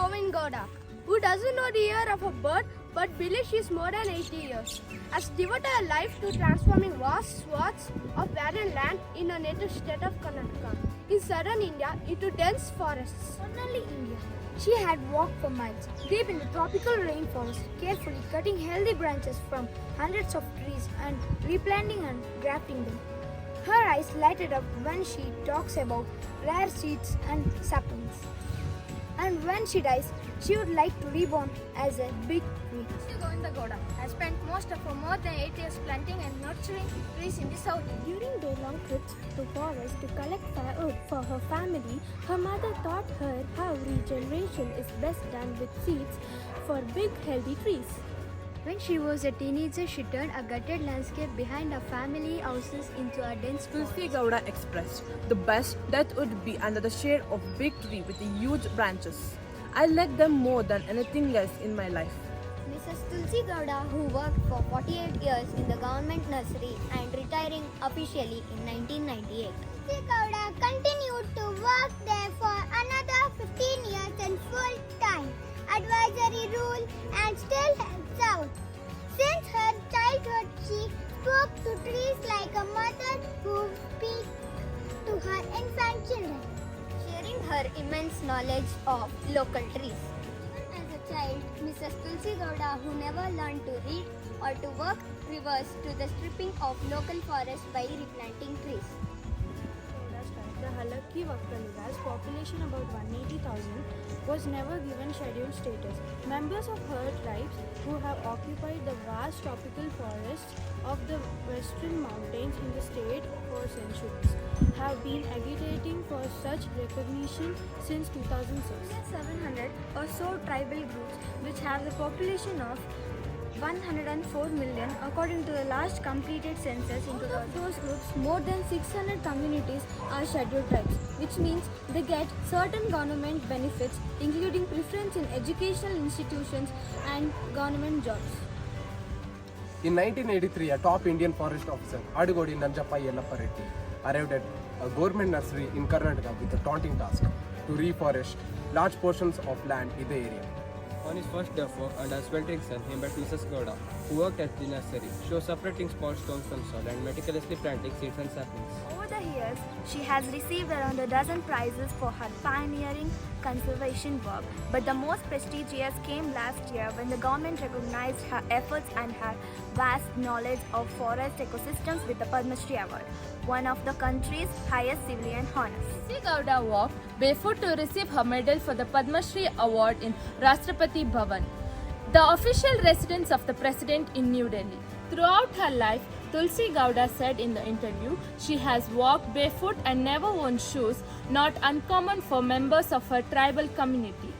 KVN Gowda, who doesn't know the year of her birth but believes she is more than 80 years, has devoted her life to transforming vast swaths of barren land in her native state of Karnataka, in southern India, into dense forests. Not only India, she had walked for miles deep in the tropical rainforest, carefully cutting healthy branches from hundreds of trees and replanting and grafting them. Her eyes lighted up when she talks about rare seeds and saplings. And when she dies, she would like to reborn as a big tree. Tulsi Gowda has spent most of her more than 8 years planting and nurturing trees in the south. During their long trips to forest to collect firewood for her family, her mother taught her how regeneration is best done with seeds for big healthy trees. When she was a teenager, she turned a gutted landscape behind her family houses into a dense forest. Tulsi Gowda expressed, the best death would be under the shade of big tree with huge branches. I like them more than anything else in my life. Mrs. Tulsi Gowda, who worked for 48 years in the government nursery and retiring officially in 1998. Tulsi Gowda continued to work there for another 15 years in full-time advisory role and still helps out. Since her childhood, she spoke to trees like a mother who speaks to her infant children, Sharing her immense knowledge of local trees. Even as a child, Mrs. Tulsi Gowda, who never learned to read or to work, reversed to the stripping of local forests by replanting trees. The Halakki Vakkaliga's population about 180,000 was never given scheduled status. Members of her tribes who have occupied the vast tropical forests of the western mountains in the state for centuries have been agitating for such recognition since 2006. There are 700 or so tribal groups which have the population of 104 million according to the last completed census in 2000. Of those groups, more than 600 communities are scheduled tribes, which means they get certain government benefits including preference in educational institutions and government jobs. In 1983, a top Indian forest officer, Adugodi Nanjappa Yellappa Reddy, arrived at a government nursery in Karnataka with a daunting task to reforest large portions of land in the area. On his first day of work under a sweltering sun, he met Mrs. Gowda, who worked at the nursery. She was separating small stones from soil and meticulously planting seeds and saplings. Over the years, she has received around a dozen prizes for her pioneering conservation work, but the most prestigious came last year when the government recognized her efforts and her vast knowledge of forest ecosystems with the Padma Shri Award, one of the country's highest civilian honors. Tulsi Gowda walked barefoot to receive her medal for the Padma Shri Award in Rashtrapati Bhavan, the official residence of the President in New Delhi. Throughout her life, Tulsi Gowda said in the interview, she has walked barefoot and never worn shoes, not uncommon for members of her tribal community.